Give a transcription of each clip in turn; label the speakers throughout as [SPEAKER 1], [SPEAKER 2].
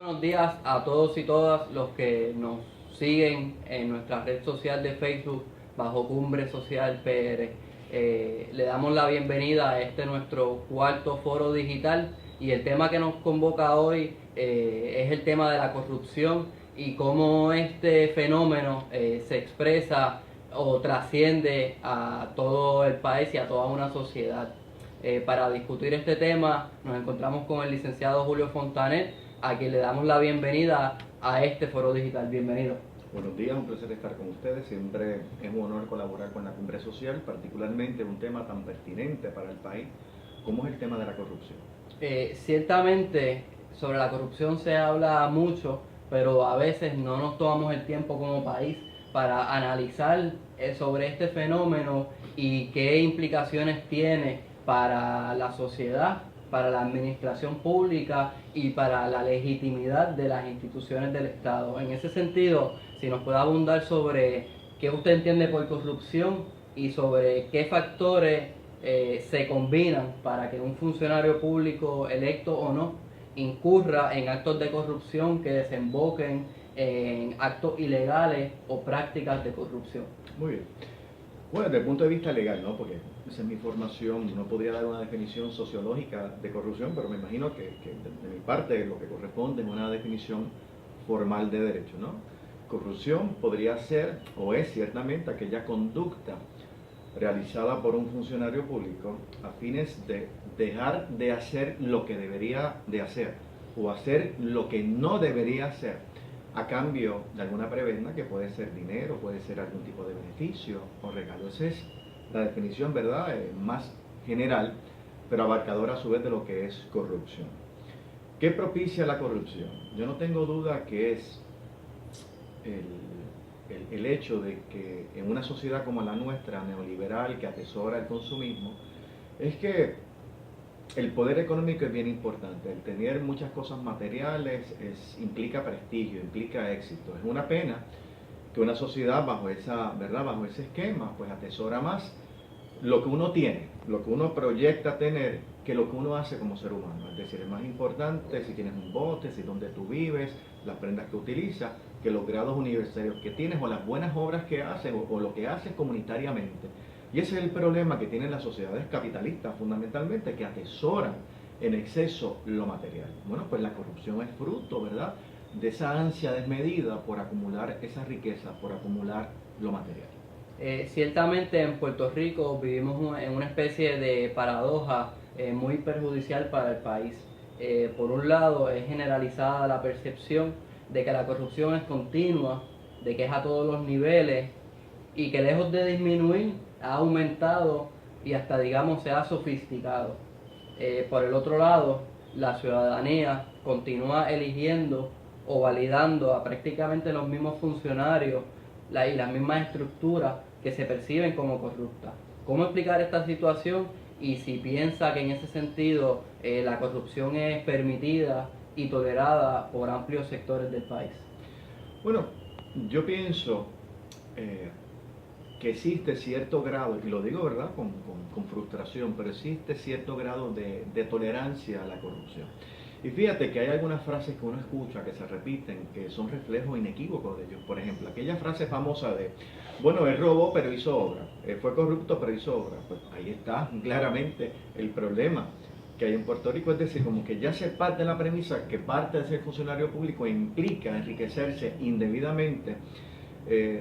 [SPEAKER 1] Buenos días a todos y todas los que nos siguen en nuestra red social de Facebook bajo Cumbre Social PR. Le damos la bienvenida a este nuestro cuarto foro digital y el tema que nos convoca hoy es el tema de la corrupción y cómo este fenómeno se expresa o trasciende a todo el país y a toda una sociedad. Para discutir este tema nos encontramos con el licenciado Julio Fontanet, a quien le damos la bienvenida a este foro digital. Bienvenido.
[SPEAKER 2] Buenos días, un placer estar con ustedes. Siempre es un honor colaborar con la Cumbre Social, particularmente un tema tan pertinente para el país como es el tema de la corrupción.
[SPEAKER 1] Ciertamente sobre la corrupción se habla mucho, pero a veces no nos tomamos el tiempo como país para analizar sobre este fenómeno y qué implicaciones tiene para la sociedad, para la administración pública y para la legitimidad de las instituciones del Estado. En ese sentido, si nos puede abundar sobre qué usted entiende por corrupción y sobre qué factores se combinan para que un funcionario público, electo o no, incurra en actos de corrupción que desemboquen en actos ilegales o prácticas de corrupción.
[SPEAKER 2] Muy bien. Bueno, desde el punto de vista legal, ¿no? Porque esa es mi formación, no podría dar una definición sociológica de corrupción, pero me imagino que de mi parte lo que corresponde es una definición formal de derecho, ¿no? Corrupción podría ser, o es ciertamente, aquella conducta realizada por un funcionario público a fines de dejar de hacer lo que debería de hacer o hacer lo que no debería hacer a cambio de alguna prebenda, que puede ser dinero, puede ser algún tipo de beneficio o regalo. Esa es la definición, ¿verdad?, más general, pero abarcadora a su vez de lo que es corrupción. ¿Qué propicia la corrupción? Yo no tengo duda que es el hecho de que en una sociedad como la nuestra, neoliberal, que atesora el consumismo, es que el poder económico es bien importante. El tener muchas cosas materiales implica prestigio, implica éxito. Es una pena que una sociedad bajo esa, ¿verdad?, bajo ese esquema, pues atesora más lo que uno tiene, lo que uno proyecta tener, que lo que uno hace como ser humano. Es decir, es más importante si tienes un bote, si dónde tú vives, las prendas que utilizas, que los grados universitarios que tienes o las buenas obras que haces o lo que haces comunitariamente. Y ese es el problema que tienen las sociedades capitalistas fundamentalmente, que atesoran en exceso lo material. Bueno, pues la corrupción es fruto, ¿verdad?, de esa ansia desmedida por acumular esa riqueza, por acumular lo material.
[SPEAKER 1] Ciertamente en Puerto Rico vivimos en una especie de paradoja muy perjudicial para el país. Por un lado es generalizada la percepción de que la corrupción es continua, de que es a todos los niveles y que lejos de disminuir ha aumentado y hasta digamos se ha sofisticado. Por el otro lado, la ciudadanía continúa eligiendo o validando a prácticamente los mismos funcionarios y las mismas estructuras que se perciben como corruptas. ¿Cómo explicar esta situación? Y si piensa que en ese sentido la corrupción es permitida y tolerada por amplios sectores del país.
[SPEAKER 2] Bueno, yo pienso que existe cierto grado, y lo digo, ¿verdad?, con frustración, pero existe cierto grado de tolerancia a la corrupción. Y fíjate que hay algunas frases que uno escucha que se repiten, que son reflejos inequívocos de ellos. Por ejemplo, aquella frase famosa de, bueno, él robó pero hizo obra, él fue corrupto pero hizo obra. Pues ahí está claramente el problema que hay en Puerto Rico, es decir, como que ya se parte de la premisa que parte de ser funcionario público implica enriquecerse indebidamente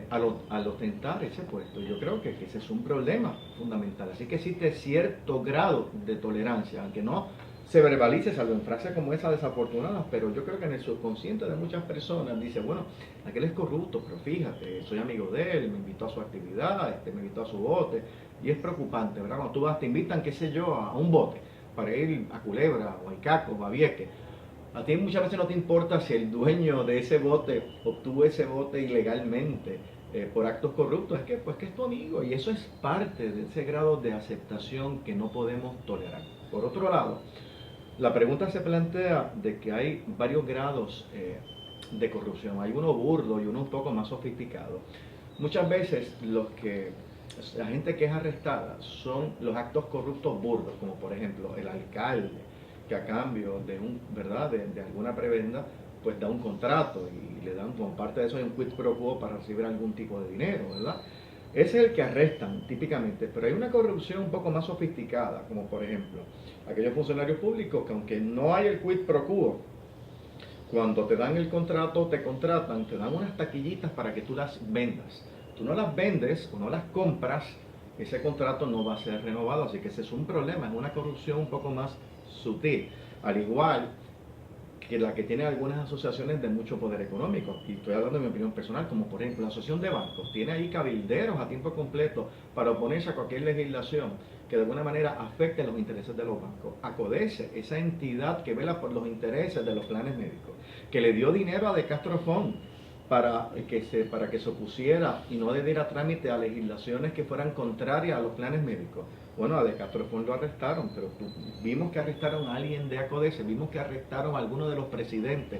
[SPEAKER 2] al ostentar ese puesto. Yo creo que ese es un problema fundamental. Así que existe cierto grado de tolerancia, aunque no se verbalice, salvo en frases como esa desafortunadas, pero yo creo que en el subconsciente de muchas personas dice, bueno, aquel es corrupto, pero fíjate, soy amigo de él, me invitó a su actividad, me invitó a su bote, y es preocupante, ¿verdad? Cuando tú vas, te invitan, qué sé yo, a un bote, para ir a Culebra, o a Icaco, o a Vieques. A ti muchas veces no te importa si el dueño de ese bote obtuvo ese bote ilegalmente por actos corruptos, es que pues que es tu amigo, y eso es parte de ese grado de aceptación que no podemos tolerar. Por otro lado, la pregunta se plantea de que hay varios grados de corrupción. Hay uno burdo y uno un poco más sofisticado. Muchas veces la gente que es arrestada son los actos corruptos burdos, como por ejemplo el alcalde, que a cambio de alguna prebenda pues da un contrato y le dan como parte de eso hay un quid pro quo para recibir algún tipo de dinero, ¿verdad? Ese es el que arrestan típicamente, pero hay una corrupción un poco más sofisticada, como por ejemplo aquellos funcionarios públicos que aunque no hay el quid pro quo, cuando te dan el contrato, te contratan, te dan unas taquillitas para que tú las vendas. Tú no las vendes o no las compras, ese contrato no va a ser renovado, así que ese es un problema, es una corrupción un poco más sutil. Al igual que la que tiene algunas asociaciones de mucho poder económico, y estoy hablando de mi opinión personal, como por ejemplo la Asociación de Bancos, tiene ahí cabilderos a tiempo completo para oponerse a cualquier legislación que de alguna manera afecte los intereses de los bancos. ACODESE, esa entidad que vela por los intereses de los planes médicos, que le dio dinero a De Castro Font para que se opusiera y no le diera trámite a legislaciones que fueran contrarias a los planes médicos. Bueno, a De Castro Font lo arrestaron, pero vimos que arrestaron a alguien de ACODESE, vimos que arrestaron a algunos de los presidentes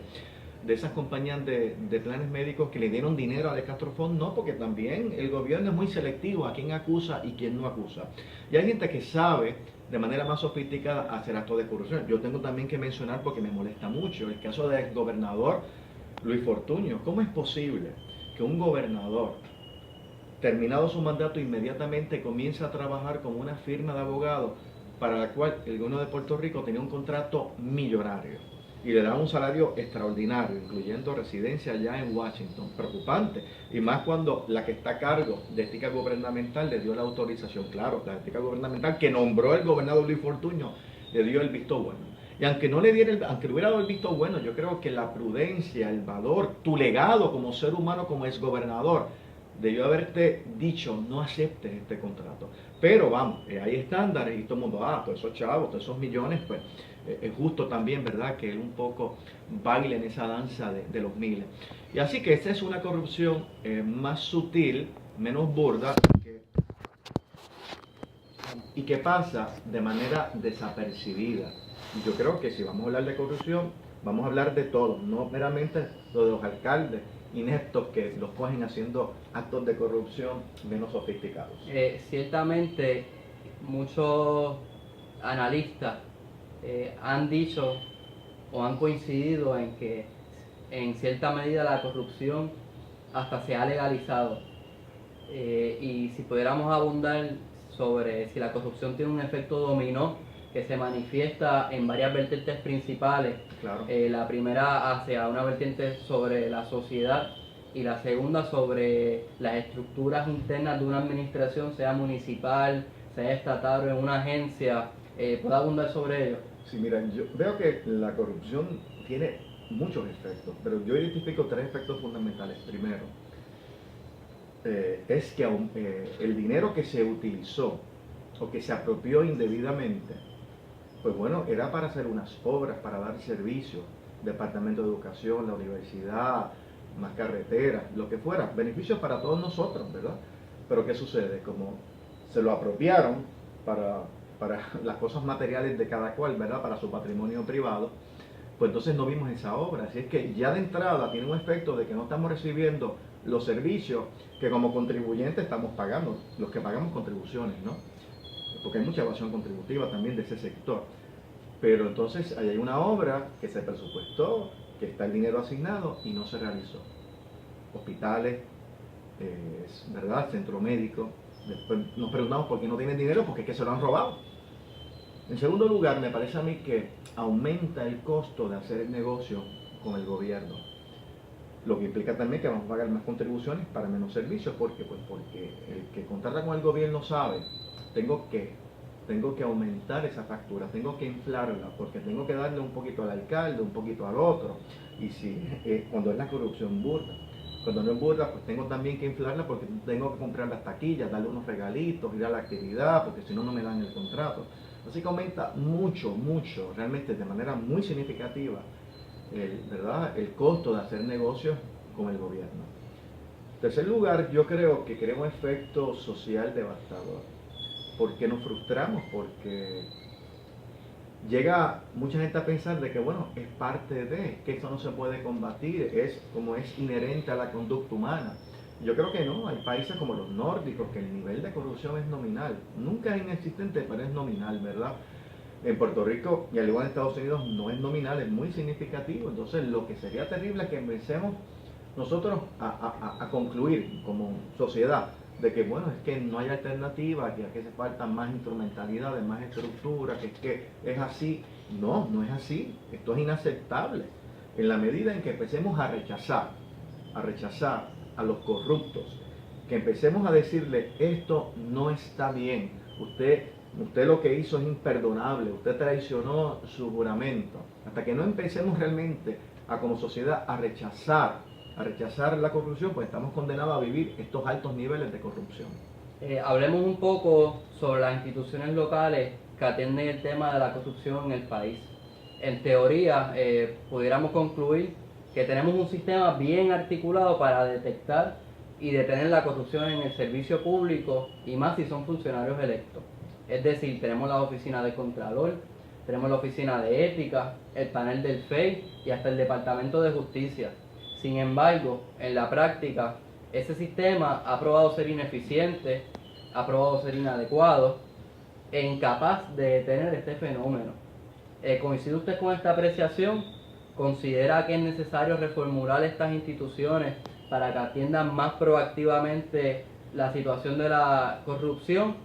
[SPEAKER 2] de esas compañías de planes médicos que le dieron dinero a De Castro Font, no, porque también el gobierno es muy selectivo a quién acusa y quién no acusa. Y hay gente que sabe de manera más sofisticada hacer actos de corrupción. Yo tengo también que mencionar, porque me molesta mucho, el caso del gobernador Luis Fortuño. ¿Cómo es posible que un gobernador, terminado su mandato, inmediatamente comienza a trabajar con una firma de abogados para la cual el gobierno de Puerto Rico tenía un contrato millonario y le da un salario extraordinario, incluyendo residencia allá en Washington? Preocupante, y más cuando la que está a cargo de ética gubernamental le dio la autorización. Claro, la ética gubernamental que nombró el gobernador Luis Fortuño le dio el visto bueno. Y aunque no le diera aunque le hubiera dado el visto bueno, yo creo que la prudencia, el valor, tu legado como ser humano, como exgobernador, debió haberte dicho: no aceptes este contrato. Pero vamos, hay estándares y todo el mundo, todos esos chavos, todos esos millones, pues es justo también, ¿verdad?, que él un poco baile en esa danza de los miles. Y así que esta es una corrupción más sutil, menos burda, y que pasa de manera desapercibida. Y yo creo que si vamos a hablar de corrupción, vamos a hablar de todo, no meramente lo de los alcaldes ineptos que los cogen haciendo actos de corrupción menos sofisticados.
[SPEAKER 1] Ciertamente, muchos analistas han dicho o han coincidido en que en cierta medida la corrupción hasta se ha legalizado. Y si pudiéramos abundar sobre si la corrupción tiene un efecto dominó que se manifiesta en varias vertientes principales.
[SPEAKER 2] Claro.
[SPEAKER 1] La primera hacia una vertiente sobre la sociedad y la segunda sobre las estructuras internas de una administración, sea municipal, sea estatal o en una agencia. ¿Puedo abundar sobre ello?
[SPEAKER 2] Sí, mira, yo veo que la corrupción tiene muchos efectos, pero yo identifico tres efectos fundamentales. Primero, es que el dinero que se utilizó o que se apropió indebidamente, pues bueno, era para hacer unas obras, para dar servicios, departamento de educación, la universidad, más carreteras, lo que fuera, beneficios para todos nosotros, ¿verdad? Pero ¿qué sucede? Como se lo apropiaron para las cosas materiales de cada cual, ¿verdad?, para su patrimonio privado, pues entonces no vimos esa obra. Así es que ya de entrada tiene un efecto de que no estamos recibiendo los servicios que como contribuyentes estamos pagando, los que pagamos contribuciones, ¿no? Porque hay mucha evasión contributiva también de ese sector. Pero entonces ahí hay una obra que se presupuestó, que está el dinero asignado y no se realizó. Hospitales, ¿verdad?, centro médico. Después nos preguntamos por qué no tienen dinero, porque es que se lo han robado. En segundo lugar, me parece a mí que aumenta el costo de hacer el negocio con el gobierno, lo que implica también que vamos a pagar más contribuciones para menos servicios. ¿Por qué? Pues porque el que contrata con el gobierno sabe, tengo que aumentar esa factura, tengo que inflarla, porque tengo que darle un poquito al alcalde, un poquito al otro. Y si cuando es la corrupción burda, cuando no es burda, pues tengo también que inflarla, porque tengo que comprar las taquillas, darle unos regalitos, ir a la actividad, porque si no, no me dan el contrato. Así que aumenta mucho, realmente de manera muy significativa, ¿verdad?, el costo de hacer negocios con el gobierno. En tercer lugar, yo creo que crea un efecto social devastador, porque nos frustramos, porque llega mucha gente a pensar de que, bueno, es parte de, que esto no se puede combatir, es como es inherente a la conducta humana. Yo creo que no, hay países como los nórdicos que el nivel de corrupción es nominal, nunca es inexistente, pero es nominal, ¿verdad? En Puerto Rico y al igual en Estados Unidos no es nominal, es muy significativo. Entonces lo que sería terrible es que empecemos nosotros a concluir como sociedad de que bueno, es que no hay alternativa, que aquí se falta más instrumentalidades, más estructura, que es así. No, no es así. Esto es inaceptable. En la medida en que empecemos a rechazar a los corruptos, que empecemos a decirle esto no está bien, usted lo que hizo es imperdonable, usted traicionó su juramento, hasta que no empecemos realmente a como sociedad a rechazar la corrupción, pues estamos condenados a vivir estos altos niveles de corrupción.
[SPEAKER 1] Hablemos un poco sobre las instituciones locales que atienden el tema de la corrupción en el país. En teoría, pudiéramos concluir que tenemos un sistema bien articulado para detectar y detener la corrupción en el servicio público y más si son funcionarios electos. Es decir, tenemos la oficina del Contralor, tenemos la oficina de ética, el panel del FEI y hasta el Departamento de Justicia. Sin embargo, en la práctica, ese sistema ha probado ser ineficiente, ha probado ser inadecuado e incapaz de detener este fenómeno. ¿Coincide usted con esta apreciación? ¿Considera que es necesario reformular estas instituciones para que atiendan más proactivamente la situación de la corrupción?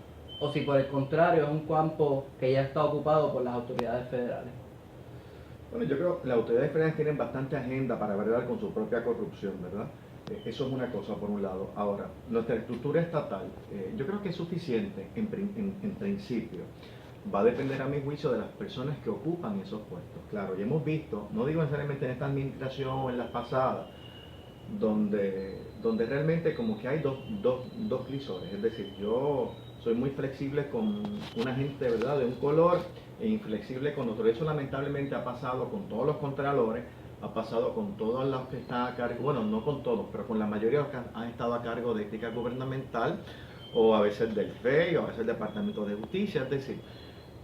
[SPEAKER 1] ¿O si por el contrario es un campo que ya está ocupado por las autoridades federales?
[SPEAKER 2] Bueno, yo creo que las autoridades federales tienen bastante agenda para bregar con su propia corrupción, ¿verdad? Eso es una cosa por un lado. Ahora, nuestra estructura estatal, yo creo que es suficiente en principio. Va a depender a mi juicio de las personas que ocupan esos puestos. Claro, ya hemos visto, no digo necesariamente en esta administración o en las pasadas, donde realmente como que hay dos crisores. Es decir, yo soy muy flexible con una gente, ¿verdad?, de un color e inflexible con otro. Eso lamentablemente ha pasado con todos los contralores, ha pasado con todos los que están a cargo, bueno, no con todos, pero con la mayoría de los que han estado a cargo de ética gubernamental, o a veces del FEI, o a veces del Departamento de Justicia. Es decir,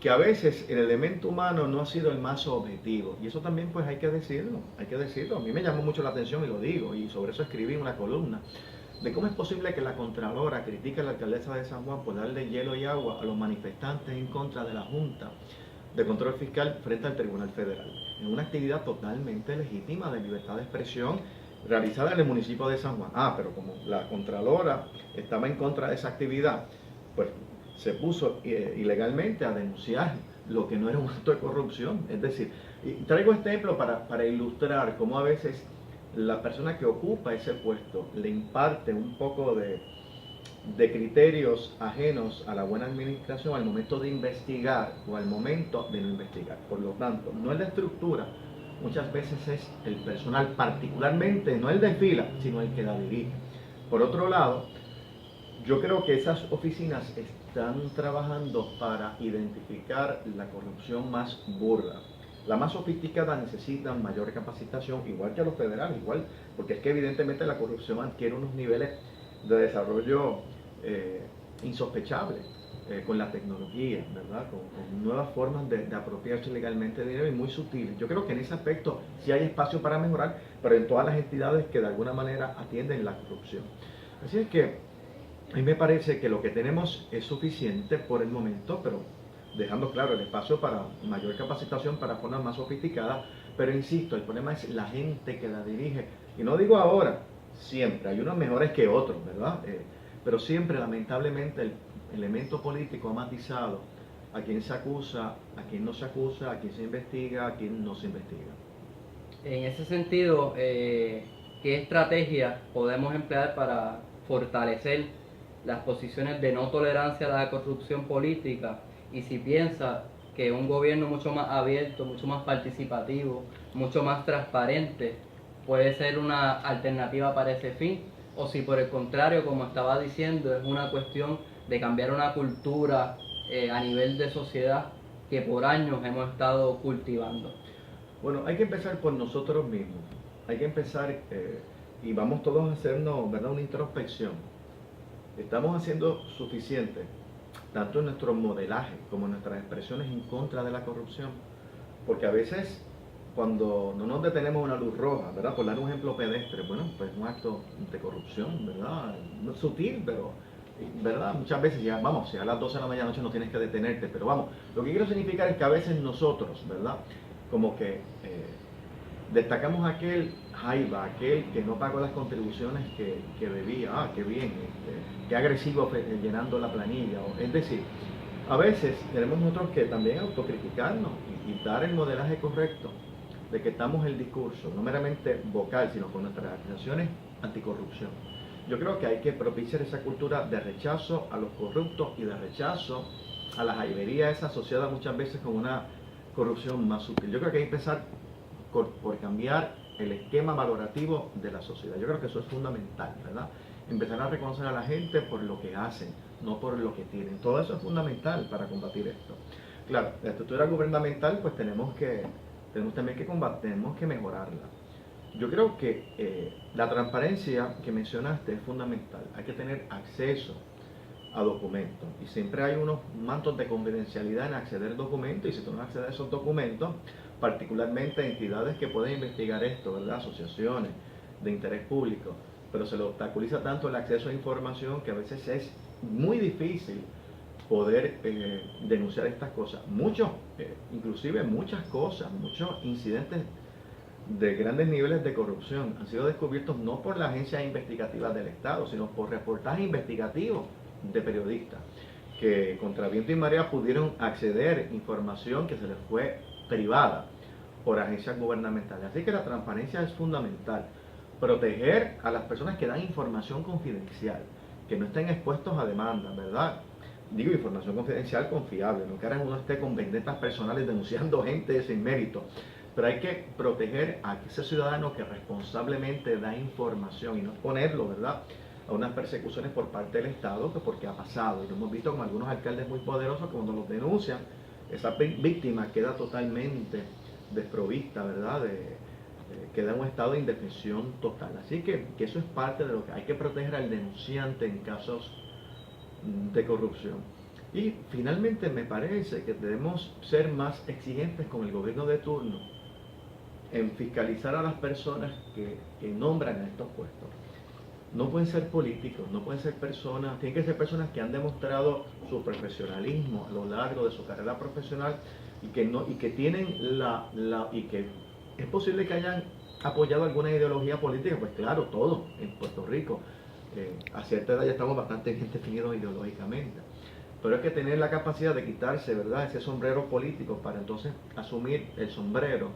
[SPEAKER 2] que a veces el elemento humano no ha sido el más objetivo, y eso también pues hay que decirlo, A mí me llamó mucho la atención y lo digo, y sobre eso escribí una columna, de cómo es posible que la Contralora critique a la alcaldesa de San Juan por darle hielo y agua a los manifestantes en contra de la Junta de Control Fiscal frente al Tribunal Federal, en una actividad totalmente legítima de libertad de expresión realizada en el municipio de San Juan. Pero como la Contralora estaba en contra de esa actividad, pues se puso ilegalmente a denunciar lo que no era un acto de corrupción. Es decir, y traigo este ejemplo para ilustrar cómo a veces la persona que ocupa ese puesto le imparte un poco de criterios ajenos a la buena administración al momento de investigar o al momento de no investigar. Por lo tanto, no es la estructura, muchas veces es el personal, particularmente no el de fila, sino el que la dirige. Por otro lado, yo creo que esas oficinas están trabajando para identificar la corrupción más burda. La más sofisticada necesita mayor capacitación, igual que a los federales, igual, porque es que evidentemente la corrupción adquiere unos niveles de desarrollo insospechables con la tecnología, ¿verdad? Con nuevas formas de apropiarse legalmente de dinero y muy sutiles. Yo creo que en ese aspecto sí hay espacio para mejorar, pero en todas las entidades que de alguna manera atienden la corrupción. Así es que a mí me parece que lo que tenemos es suficiente por el momento, pero dejando claro el espacio para mayor capacitación, para formas más sofisticadas, pero insisto, el problema es la gente que la dirige, y no digo ahora, siempre, hay unos mejores que otros, ¿verdad? Pero siempre, lamentablemente, el elemento político ha matizado a quien se acusa, a quien no se acusa, a quien se investiga, a quien no se investiga.
[SPEAKER 1] En ese sentido, ¿qué estrategias podemos emplear para fortalecer las posiciones de no tolerancia a la corrupción política? Y si piensa que un gobierno mucho más abierto, mucho más participativo, mucho más transparente puede ser una alternativa para ese fin, o si por el contrario, como estaba diciendo, es una cuestión de cambiar una cultura a nivel de sociedad que por años hemos estado cultivando.
[SPEAKER 2] Bueno, hay que empezar por nosotros mismos. Hay que empezar y vamos todos a hacernos, ¿verdad?, una introspección. ¿Estamos haciendo suficiente, tanto en nuestro modelaje como en nuestras expresiones en contra de la corrupción? Porque a veces, cuando no nos detenemos en una luz roja, ¿verdad?, por dar un ejemplo pedestre, bueno, pues un acto de corrupción, ¿verdad? No es sutil, ¿verdad? Muchas veces ya, vamos, si a las 12 de la medianoche no tienes que detenerte, pero vamos, lo que quiero significar es que a veces nosotros, ¿verdad? Como que destacamos aquel jaiba, aquel que no pagó las contribuciones que debía, qué bien, qué agresivo llenando la planilla, es decir, a veces tenemos nosotros que también autocriticarnos y dar el modelaje correcto de que estamos el discurso, no meramente vocal, sino con nuestras acciones anticorrupción. Yo creo que hay que propiciar esa cultura de rechazo a los corruptos y de rechazo a la jaibería esa asociada muchas veces con una corrupción más sutil. Yo creo que hay que empezar por cambiar el esquema valorativo de la sociedad. Yo creo que eso es fundamental, ¿verdad? Empezar a reconocer a la gente por lo que hacen, no por lo que tienen. Todo eso es fundamental para combatir esto. Claro, la estructura gubernamental pues tenemos también que combatir, tenemos que mejorarla. Yo creo que la transparencia que mencionaste es fundamental. Hay que tener acceso a documentos y siempre hay unos mantos de confidencialidad en acceder a documentos, y si tú no accedes a esos documentos, particularmente entidades que pueden investigar esto, ¿verdad? Asociaciones de interés público, pero se le obstaculiza tanto el acceso a información que a veces es muy difícil poder denunciar estas cosas. Inclusive muchas cosas, muchos incidentes de grandes niveles de corrupción han sido descubiertos no por la agencia investigativa del Estado, sino por reportajes investigativos de periodistas que contra viento y marea pudieron acceder a información que se les fue privada por agencias gubernamentales. Así que la transparencia es fundamental. Proteger a las personas que dan información confidencial, que no estén expuestos a demandas, ¿verdad? Digo, información confidencial confiable, no que ahora uno esté con vendetas personales denunciando gente sin mérito, pero hay que proteger a ese ciudadano que responsablemente da información y no exponerlo, ¿verdad?, a unas persecuciones por parte del Estado, que porque ha pasado, y lo hemos visto con algunos alcaldes muy poderosos que cuando los denuncian, esa víctima queda totalmente desprovista, ¿verdad?, queda en un estado de indefensión total. Así que eso es parte de lo que hay que proteger al denunciante en casos de corrupción. Y finalmente me parece que debemos ser más exigentes con el gobierno de turno en fiscalizar a las personas que nombran a estos puestos. No pueden ser políticos, no pueden ser personas, tienen que ser personas que han demostrado su profesionalismo a lo largo de su carrera profesional y que tienen y que es posible que hayan apoyado alguna ideología política. Pues claro, todos en Puerto Rico a cierta edad ya estamos bastante bien definidos ideológicamente, pero hay que tener la capacidad de quitarse, ¿verdad?, ese sombrero político para entonces asumir el sombrero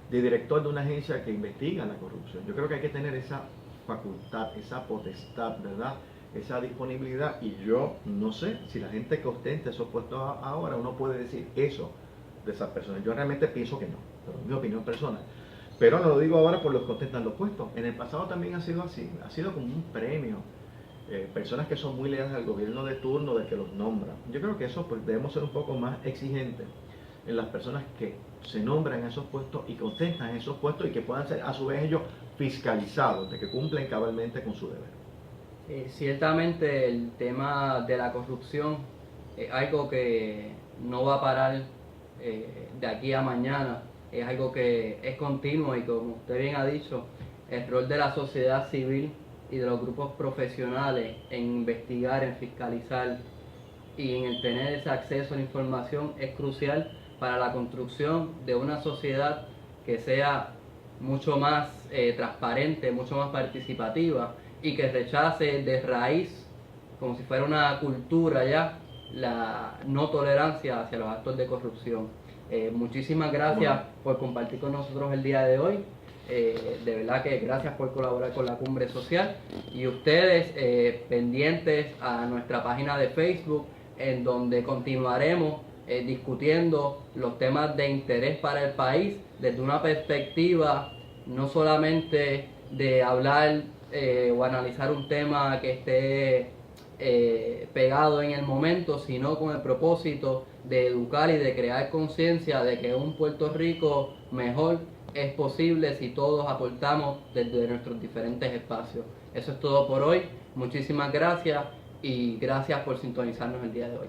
[SPEAKER 2] de director de una agencia que investiga la corrupción. Yo creo que hay que tener esa facultad, esa potestad, ¿verdad?, esa disponibilidad, y yo no sé si la gente que ostenta esos puestos ahora uno puede decir eso de esas personas. Yo realmente pienso que no, pero es mi opinión personal. Pero no lo digo ahora por los que ostentan los puestos. En el pasado también ha sido así, ha sido como un premio. Personas que son muy leales al gobierno de turno, del que los nombra. Yo creo que eso pues debemos ser un poco más exigentes en las personas que se nombran en esos puestos y que ostentan esos puestos y que puedan ser a su vez ellos fiscalizados, de que cumplen cabalmente con su deber.
[SPEAKER 1] Ciertamente el tema de la corrupción es algo que no va a parar de aquí a mañana, es algo que es continuo, y como usted bien ha dicho, el rol de la sociedad civil y de los grupos profesionales en investigar, en fiscalizar y en el tener ese acceso a la información es crucial para la construcción de una sociedad que sea mucho más transparente, mucho más participativa, y que rechace de raíz, como si fuera una cultura ya, la no tolerancia hacia los actos de corrupción. Muchísimas gracias por compartir con nosotros el día de hoy. De verdad que gracias por colaborar con la Cumbre Social, y ustedes pendientes a nuestra página de Facebook, en donde continuaremos discutiendo los temas de interés para el país desde una perspectiva no solamente de hablar o analizar un tema que esté pegado en el momento, sino con el propósito de educar y de crear conciencia de que un Puerto Rico mejor es posible si todos aportamos desde nuestros diferentes espacios. Eso es todo por hoy. Muchísimas gracias y gracias por sintonizarnos el día de hoy.